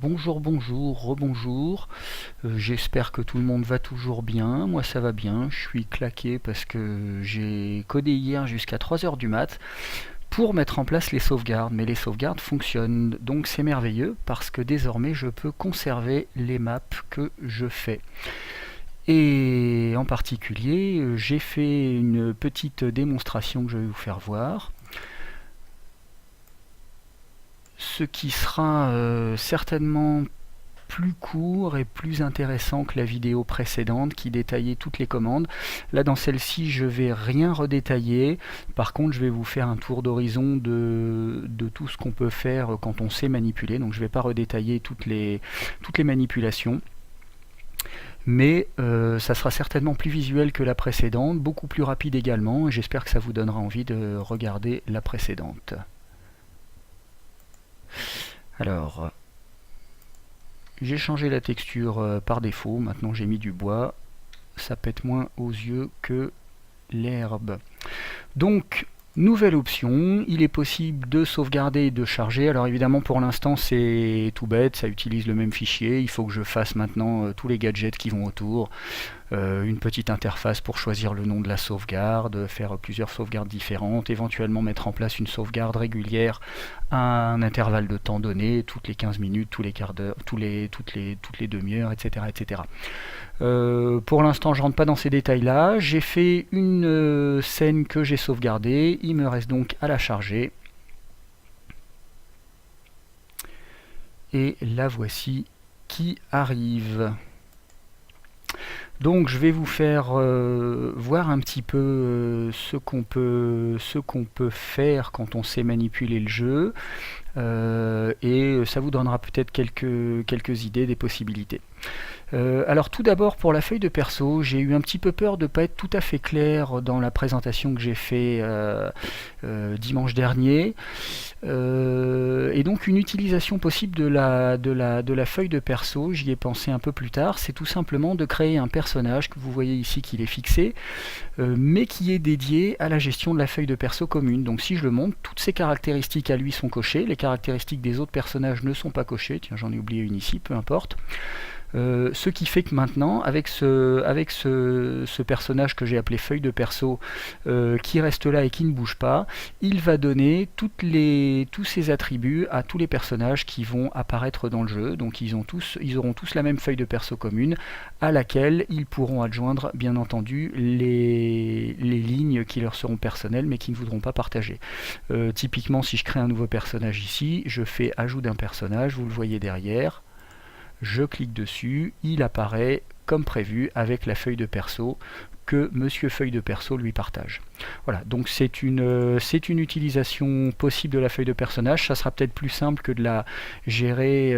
Bonjour, bonjour, rebonjour. J'espère que tout le monde va toujours bien. Moi ça va bien, je suis claqué parce que j'ai codé hier jusqu'à 3 heures du mat pour mettre en place les sauvegardes. Mais les sauvegardes fonctionnent, donc c'est merveilleux parce que désormais je peux conserver les maps que je fais. Et en particulier, j'ai fait une petite démonstration que je vais vous faire voir. Ce qui sera certainement plus court et plus intéressant que la vidéo précédente qui détaillait toutes les commandes. Là dans celle-ci je vais rien redétailler, par contre je vais vous faire un tour d'horizon de tout ce qu'on peut faire quand on sait manipuler, donc je ne vais pas redétailler toutes les manipulations. Mais ça sera certainement plus visuel que la précédente, beaucoup plus rapide également, et j'espère que ça vous donnera envie de regarder la précédente. Alors, j'ai changé la texture par défaut, maintenant j'ai mis du bois, ça pète moins aux yeux que l'herbe. Donc, nouvelle option, il est possible de sauvegarder et de charger. Alors évidemment pour l'instant c'est tout bête, ça utilise le même fichier, il faut que je fasse maintenant tous les gadgets qui vont autour. Une petite interface pour choisir le nom de la sauvegarde, faire plusieurs sauvegardes différentes, éventuellement mettre en place une sauvegarde régulière à un intervalle de temps donné, toutes les 15 minutes, tous les quarts d'heure, toutes les demi-heures, etc. etc. Pour l'instant je rentre pas dans ces détails là, j'ai fait une scène que j'ai sauvegardée, il me reste donc à la charger. Et la voici qui arrive. Donc je vais vous faire voir un petit peu ce qu'on peut faire quand on sait manipuler le jeu. Et ça vous donnera peut-être quelques idées des possibilités. Alors tout d'abord pour la feuille de perso, j'ai eu un petit peu peur de ne pas être tout à fait clair dans la présentation que j'ai fait dimanche dernier. Et donc une utilisation possible de la feuille de perso, j'y ai pensé un peu plus tard, c'est tout simplement de créer un personnage que vous voyez ici qu'il est fixé, mais qui est dédié à la gestion de la feuille de perso commune. Donc si je le montre, toutes ses caractéristiques à lui sont cochées, les caractéristiques des autres personnages ne sont pas cochées, tiens j'en ai oublié une ici, peu importe. Ce qui fait que maintenant, avec ce personnage que j'ai appelé feuille de perso, qui reste là et qui ne bouge pas, il va donner tous ces attributs à tous les personnages qui vont apparaître dans le jeu. Donc ils auront tous la même feuille de perso commune, à laquelle ils pourront adjoindre, bien entendu, les lignes qui leur seront personnelles, mais qui ne voudront pas partager. Typiquement, si je crée un nouveau personnage ici, je fais ajout d'un personnage, vous le voyez derrière. Je clique dessus, il apparaît comme prévu avec la feuille de perso que Monsieur Feuille de Perso lui partage. Voilà, donc c'est une utilisation possible de la feuille de personnage. Ça sera peut-être plus simple que de la gérer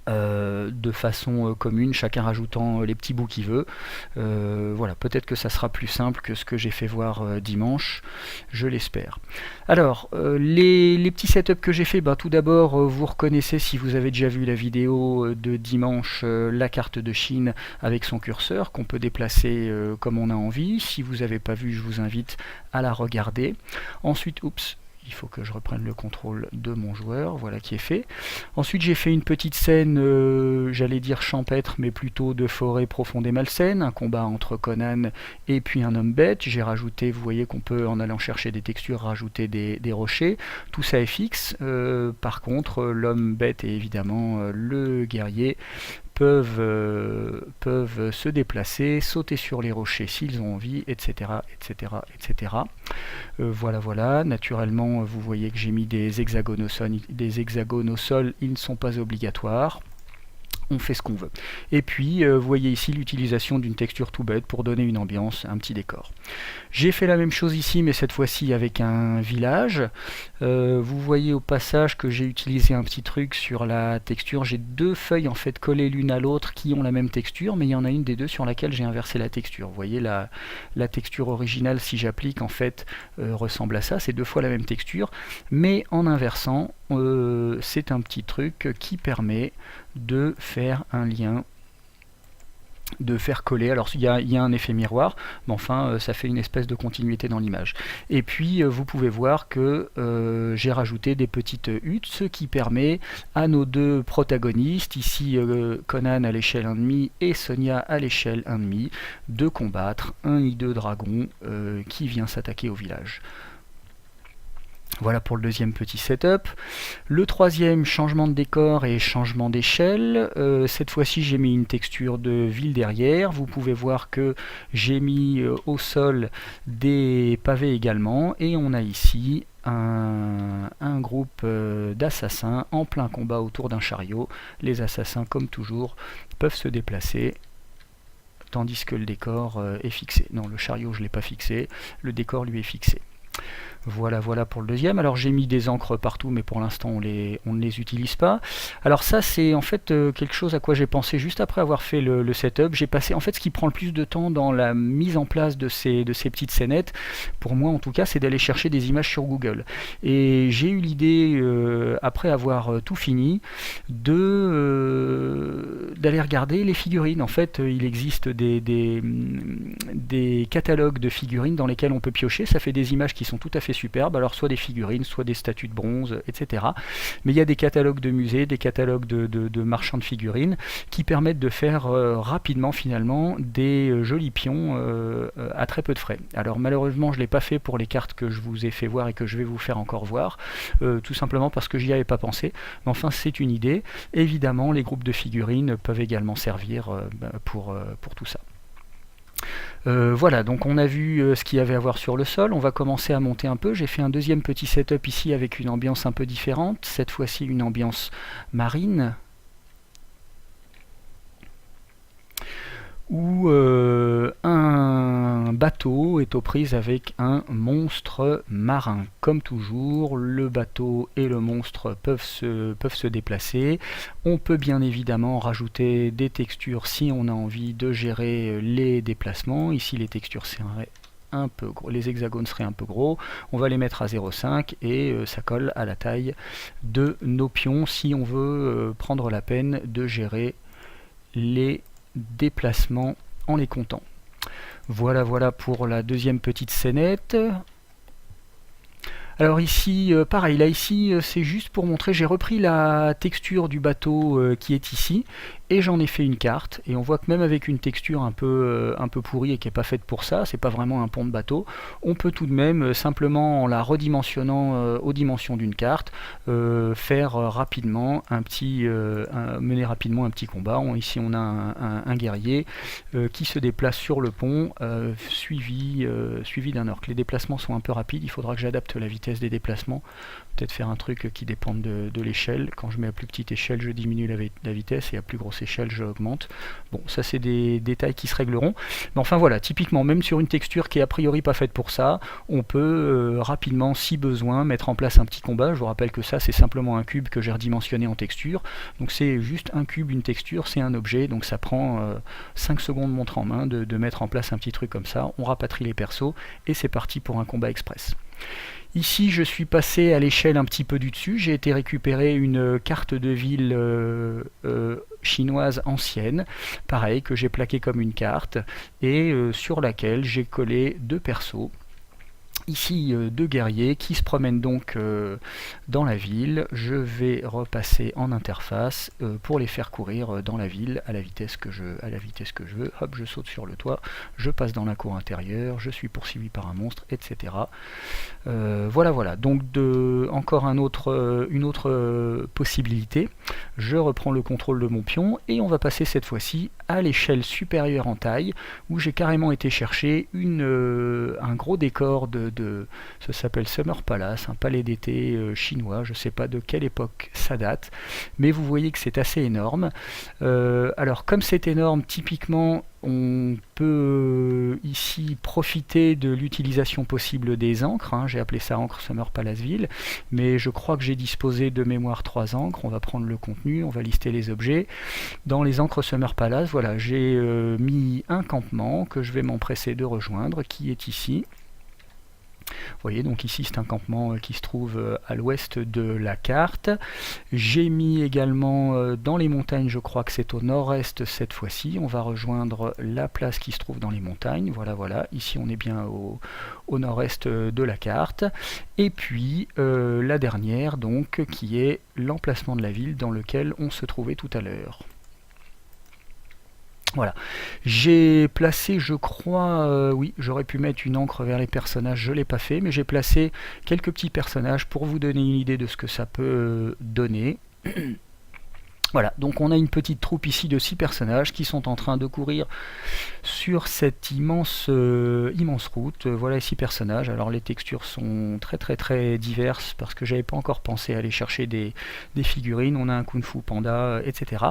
de façon commune, chacun rajoutant les petits bouts qu'il veut. Voilà, peut-être que ça sera plus simple que ce que j'ai fait voir dimanche, je l'espère. Alors, les petits setups que j'ai fait, tout d'abord, vous reconnaissez, si vous avez déjà vu la vidéo de dimanche, la carte de Chine avec son curseur, qu'on peut déplacer comme on a envie. Si vous n'avez pas vu, je vous invite à la regarder. Ensuite, oups, il faut que je reprenne le contrôle de mon joueur, voilà qui est fait. Ensuite j'ai fait une petite scène, j'allais dire champêtre, mais plutôt de forêt profonde et malsaine, un combat entre Conan et puis un homme bête. J'ai rajouté, vous voyez qu'on peut en allant chercher des textures rajouter des rochers, tout ça est fixe. Par contre l'homme bête et évidemment le guerrier peuvent se déplacer, sauter sur les rochers s'ils ont envie, etc. etc., etc. Voilà, naturellement vous voyez que j'ai mis des hexagones au sol, ils ne sont pas obligatoires. On fait ce qu'on veut. Et puis, vous voyez ici l'utilisation d'une texture tout bête pour donner une ambiance, un petit décor. J'ai fait la même chose ici, mais cette fois-ci avec un village. Vous voyez au passage que j'ai utilisé un petit truc sur la texture. J'ai deux feuilles en fait collées l'une à l'autre qui ont la même texture, mais il y en a une des deux sur laquelle j'ai inversé la texture. Vous voyez la texture originale, si j'applique, en fait, ressemble à ça. C'est deux fois la même texture, mais en inversant, c'est un petit truc qui permet de faire un lien de faire coller. Alors il y a un effet miroir, mais enfin ça fait une espèce de continuité dans l'image. Et puis vous pouvez voir que j'ai rajouté des petites huttes, ce qui permet à nos deux protagonistes, ici Conan à l'échelle 1,5 et Sonia à l'échelle 1,5, de combattre un hideux dragon qui vient s'attaquer au village. Voilà pour le deuxième petit setup. Le troisième, changement de décor et changement d'échelle. Cette fois-ci, j'ai mis une texture de ville derrière. Vous pouvez voir que j'ai mis au sol des pavés également. Et on a ici un groupe d'assassins en plein combat autour d'un chariot. Les assassins, comme toujours, peuvent se déplacer tandis que le décor est fixé. Non, le chariot, je ne l'ai pas fixé. Le décor, lui, est fixé. Voilà pour le deuxième. Alors j'ai mis des encres partout, mais pour l'instant on ne les utilise pas. Alors ça c'est en fait quelque chose à quoi j'ai pensé juste après avoir fait le setup. J'ai passé, en fait ce qui prend le plus de temps dans la mise en place de ces petites scénettes, pour moi en tout cas, c'est d'aller chercher des images sur Google. Et j'ai eu l'idée, après avoir tout fini, d'aller regarder les figurines. En fait il existe des catalogues de figurines dans lesquels on peut piocher. Ça fait des images qui sont tout à fait superbes, alors soit des figurines, soit des statues de bronze, etc. Mais il y a des catalogues de musées, des catalogues de marchands de figurines qui permettent de faire rapidement finalement des jolis pions à très peu de frais. Alors malheureusement je ne l'ai pas fait pour les cartes que je vous ai fait voir et que je vais vous faire encore voir, tout simplement parce que j'y avais pas pensé, mais enfin c'est une idée. Évidemment les groupes de figurines peuvent également servir pour tout ça. Voilà, donc on a vu ce qu'il y avait à voir sur le sol. On va commencer à monter un peu. J'ai fait un deuxième petit setup ici avec une ambiance un peu différente. Cette fois-ci une ambiance marine, où un bateau est aux prises avec un monstre marin. Comme toujours, le bateau et le monstre peuvent se déplacer. On peut bien évidemment rajouter des textures si on a envie de gérer les déplacements. Ici les textures seraient un peu gros, les hexagones seraient un peu gros. On va les mettre à 0,5 et ça colle à la taille de nos pions si on veut prendre la peine de gérer les déplacements en les comptant. Voilà pour la deuxième petite scénette. Alors ici, pareil, là ici c'est juste pour montrer, j'ai repris la texture du bateau qui est ici, et j'en ai fait une carte, et on voit que même avec une texture un peu pourrie et qui n'est pas faite pour ça, c'est pas vraiment un pont de bateau, on peut tout de même, simplement en la redimensionnant aux dimensions d'une carte, faire rapidement mener rapidement un petit combat. Ici on a un guerrier qui se déplace sur le pont, suivi d'un orc. Les déplacements sont un peu rapides, il faudra que j'adapte la vitesse des déplacements, peut-être faire un truc qui dépende de l'échelle. Quand je mets à plus petite échelle, je diminue la vitesse, et à plus grosse échelle, je augmente. Bon, ça c'est des détails qui se régleront. Mais enfin voilà, typiquement, même sur une texture qui est a priori pas faite pour ça, on peut rapidement, si besoin, mettre en place un petit combat. Je vous rappelle que ça c'est simplement un cube que j'ai redimensionné en texture. Donc c'est juste un cube, une texture, c'est un objet, donc ça prend 5 secondes montre en main de mettre en place un petit truc comme ça. On rapatrie les persos, et c'est parti pour un combat express. Ici, je suis passé à l'échelle un petit peu du dessus. J'ai été récupérer une carte de ville chinoise ancienne, pareil, que j'ai plaqué comme une carte, et sur laquelle j'ai collé deux persos. Ici deux guerriers qui se promènent donc dans la ville. Je vais repasser en interface pour les faire courir dans la ville à la vitesse que je veux. Hop, je saute sur le toit, je passe dans la cour intérieure, je suis poursuivi par un monstre, etc. Voilà. Donc encore une autre possibilité. Je reprends le contrôle de mon pion et on va passer cette fois-ci à l'échelle supérieure en taille, où j'ai carrément été chercher un gros décor ça s'appelle Summer Palace, un palais d'été chinois. Je ne sais pas de quelle époque ça date, mais vous voyez que c'est assez énorme. Alors comme c'est énorme, typiquement on peut ici profiter de l'utilisation possible des encres, hein. J'ai appelé ça encre Summer Palaceville, mais je crois que j'ai disposé de mémoire 3 encres. On va prendre le contenu, on va lister les objets. Dans les encres Summer Palace, voilà, j'ai mis un campement que je vais m'empresser de rejoindre, qui est ici. Vous voyez, donc ici c'est un campement qui se trouve à l'ouest de la carte. J'ai mis également dans les montagnes, je crois que c'est au nord-est cette fois-ci. On va rejoindre la place qui se trouve dans les montagnes. Voilà, voilà, ici on est bien au nord-est de la carte. Et puis la dernière, donc, qui est l'emplacement de la ville dans lequel on se trouvait tout à l'heure. Voilà, j'ai placé, je crois, oui, j'aurais pu mettre une encre vers les personnages, je ne l'ai pas fait, mais j'ai placé quelques petits personnages pour vous donner une idée de ce que ça peut donner. Voilà, donc on a une petite troupe ici de 6 personnages qui sont en train de courir sur cette immense route. Voilà les 6 personnages. Alors les textures sont très diverses parce que j'avais pas encore pensé à aller chercher des figurines. On a un Kung Fu Panda, etc.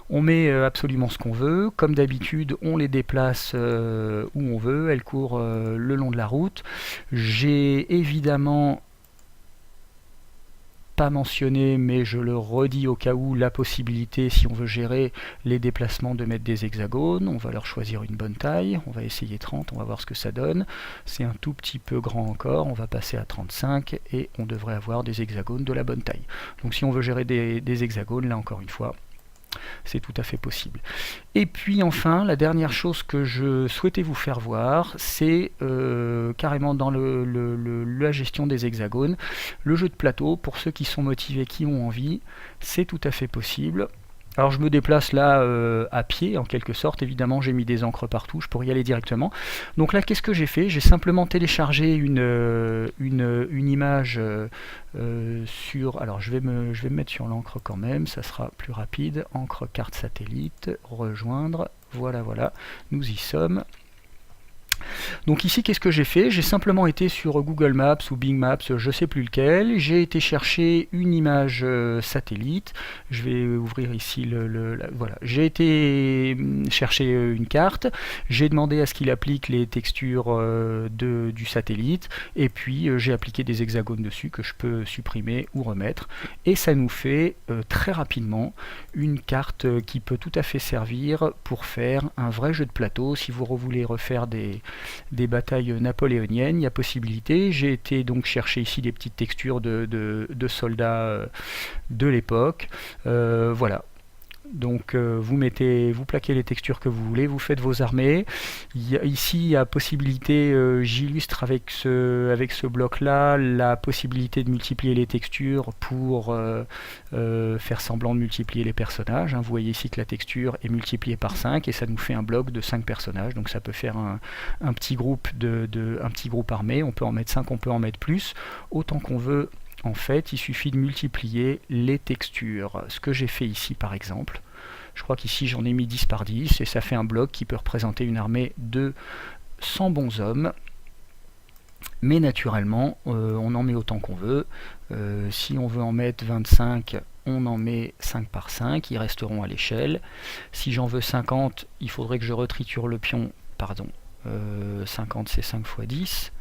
On met absolument ce qu'on veut. Comme d'habitude, on les déplace où on veut. Elles courent le long de la route. J'ai évidemment pas mentionné, mais je le redis au cas où, la possibilité, si on veut gérer les déplacements, de mettre des hexagones. On va leur choisir une bonne taille, on va essayer 30, on va voir ce que ça donne. C'est un tout petit peu grand encore, on va passer à 35 et on devrait avoir des hexagones de la bonne taille. Donc si on veut gérer des hexagones, là encore une fois, c'est tout à fait possible. Et puis enfin, la dernière chose que je souhaitais vous faire voir, c'est carrément dans la gestion des hexagones. Le jeu de plateau, pour ceux qui sont motivés, qui ont envie, c'est tout à fait possible. Alors je me déplace là à pied en quelque sorte, évidemment j'ai mis des encres partout, je pourrais y aller directement. Donc là qu'est-ce que j'ai fait? J'ai simplement téléchargé une image sur... Alors je vais me mettre sur l'encre quand même, ça sera plus rapide. Encre carte satellite, rejoindre, voilà, nous y sommes. Donc ici, qu'est-ce que j'ai fait? J'ai simplement été sur Google Maps ou Bing Maps, je ne sais plus lequel. J'ai été chercher une image satellite. Je vais ouvrir ici voilà. J'ai été chercher une carte. J'ai demandé à ce qu'il applique les textures du satellite. Et puis j'ai appliqué des hexagones dessus que je peux supprimer ou remettre. Et ça nous fait très rapidement une carte qui peut tout à fait servir pour faire un vrai jeu de plateau. Si vous voulez refaire des batailles napoléoniennes, il y a possibilité. J'ai été donc chercher ici des petites textures de soldats de l'époque. Voilà. Donc vous plaquez les textures que vous voulez, vous faites vos armées. Ici il y a possibilité, j'illustre avec ce bloc là, la possibilité de multiplier les textures pour faire semblant de multiplier les personnages. Vous voyez ici que la texture est multipliée par 5 et ça nous fait un bloc de 5 personnages. Donc ça peut faire un petit groupe un petit groupe armé. On peut en mettre 5, on peut en mettre plus, autant qu'on veut. En fait, il suffit de multiplier les textures. Ce que j'ai fait ici, par exemple, je crois qu'ici j'en ai mis 10 par 10, et ça fait un bloc qui peut représenter une armée de 100 bonshommes. Mais naturellement, on en met autant qu'on veut. Si on veut en mettre 25, on en met 5 par 5, ils resteront à l'échelle. Si j'en veux 50, il faudrait que je retriture le pion, pardon, 50 c'est 5 fois 10.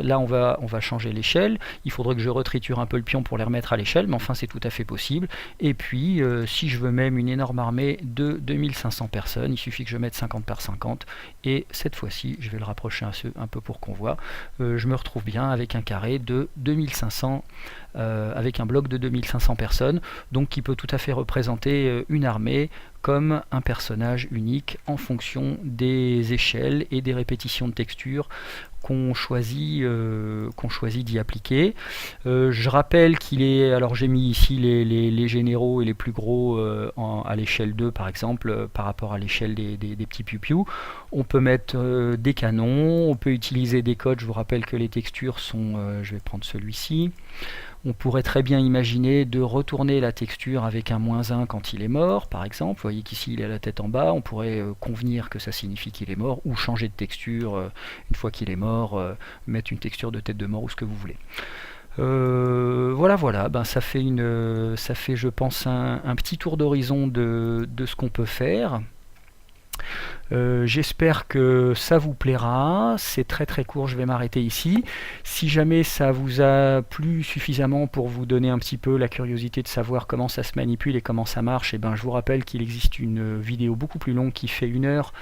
Là on va changer l'échelle, il faudrait que je retriture un peu le pion pour les remettre à l'échelle, mais enfin c'est tout à fait possible. Et puis si je veux même une énorme armée de 2500 personnes, il suffit que je mette 50 par 50, et cette fois-ci, je vais le rapprocher un peu pour qu'on voit, je me retrouve bien avec un carré de 2500, avec un bloc de 2500 personnes, donc qui peut tout à fait représenter une armée comme un personnage unique en fonction des échelles et des répétitions de textures qu'on choisit d'y appliquer. Je rappelle qu'il est, alors j'ai mis ici les généraux et les plus gros à l'échelle 2 par exemple, par rapport à l'échelle des petits piou-piou. On peut mettre des canons, on peut utiliser des codes. Je vous rappelle que les textures sont, je vais prendre celui-ci. On pourrait très bien imaginer de retourner la texture avec un -1 quand il est mort, par exemple. Vous voyez qu'ici il a la tête en bas, on pourrait convenir que ça signifie qu'il est mort, ou changer de texture une fois qu'il est mort, mettre une texture de tête de mort ou ce que vous voulez. Voilà, ben, ça fait je pense un petit tour d'horizon de ce qu'on peut faire. J'espère que ça vous plaira. C'est très très court, je vais m'arrêter ici. Si jamais ça vous a plu suffisamment pour vous donner un petit peu la curiosité de savoir comment ça se manipule et comment ça marche, et ben, je vous rappelle qu'il existe une vidéo beaucoup plus longue qui fait 1 heure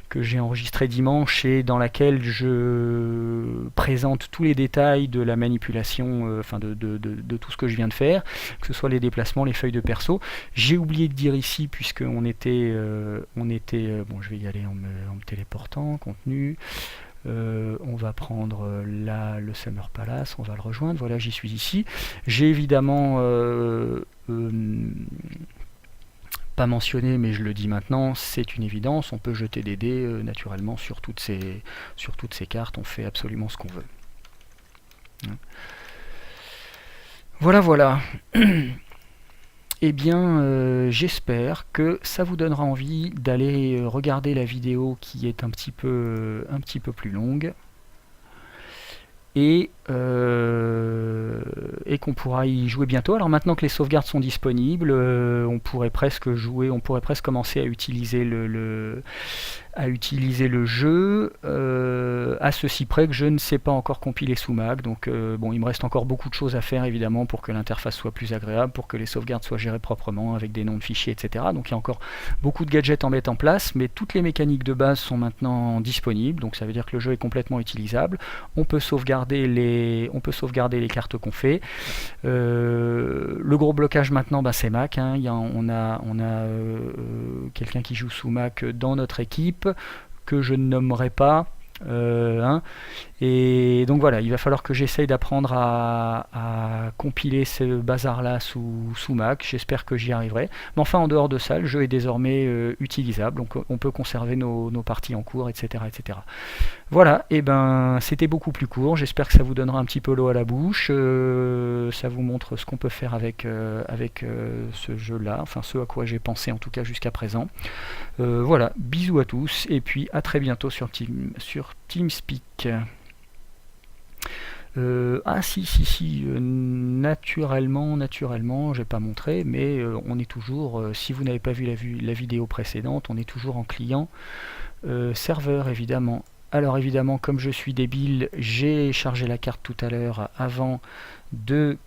que j'ai enregistrée dimanche et dans laquelle je présente tous les détails de la manipulation, enfin de tout ce que je viens de faire, que ce soit les déplacements, les feuilles de perso. J'ai oublié de dire ici, puisqu'on était, bon, je vais y aller en me téléportant, contenu. On va prendre là le Summer Palace, on va le rejoindre, voilà, j'y suis ici. J'ai évidemment pas mentionné, mais je le dis maintenant, c'est une évidence, on peut jeter des dés naturellement sur toutes ces cartes, on fait absolument ce qu'on veut. Voilà, voilà. Eh bien, j'espère que ça vous donnera envie d'aller regarder la vidéo qui est un petit peu plus longue et qu'on pourra y jouer bientôt. Alors maintenant que les sauvegardes sont disponibles, on pourrait presque commencer à utiliser le jeu, à ceci près que je ne sais pas encore compiler sous Mac, donc bon, il me reste encore beaucoup de choses à faire évidemment pour que l'interface soit plus agréable, pour que les sauvegardes soient gérées proprement avec des noms de fichiers, etc. Donc il y a encore beaucoup de gadgets à mettre en place, mais toutes les mécaniques de base sont maintenant disponibles, donc ça veut dire que le jeu est complètement utilisable. On peut sauvegarder les cartes qu'on fait. Le gros blocage maintenant, c'est Mac, hein. On a quelqu'un qui joue sous Mac dans notre équipe que je ne nommerai pas, et donc voilà, il va falloir que j'essaye d'apprendre à compiler ce bazar là sous Mac. J'espère que j'y arriverai, mais enfin en dehors de ça, le jeu est désormais utilisable, donc on peut conserver nos parties en cours, etc., etc. Voilà, et ben c'était beaucoup plus court, j'espère que ça vous donnera un petit peu l'eau à la bouche, ça vous montre ce qu'on peut faire avec ce jeu là, enfin ce à quoi j'ai pensé en tout cas jusqu'à présent. Voilà, bisous à tous, et puis à très bientôt sur TeamSpeak. Naturellement, je vais pas montrer, mais on est toujours, si vous n'avez pas vu la vidéo précédente, on est toujours en client serveur évidemment. Alors évidemment, comme je suis débile, j'ai chargé la carte tout à l'heure avant de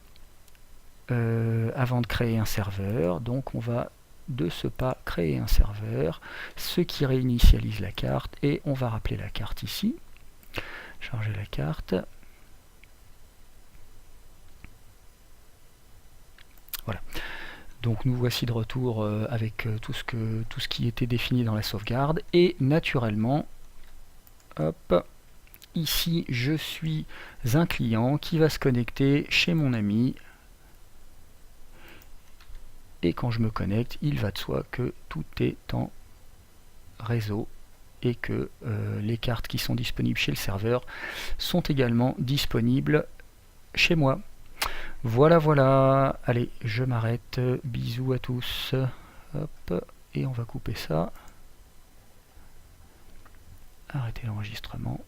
créer un serveur, donc on va de ce pas créer un serveur, ce qui réinitialise la carte, et on va rappeler la carte ici. Charger la carte. Voilà. Donc nous voici de retour avec tout ce qui était défini dans la sauvegarde, et naturellement, hop, ici je suis un client qui va se connecter chez mon ami, et quand je me connecte, il va de soi que tout est en réseau et que les cartes qui sont disponibles chez le serveur sont également disponibles chez moi. Voilà, voilà. Allez, je m'arrête. Bisous à tous. Hop, et on va couper ça. Arrêter l'enregistrement.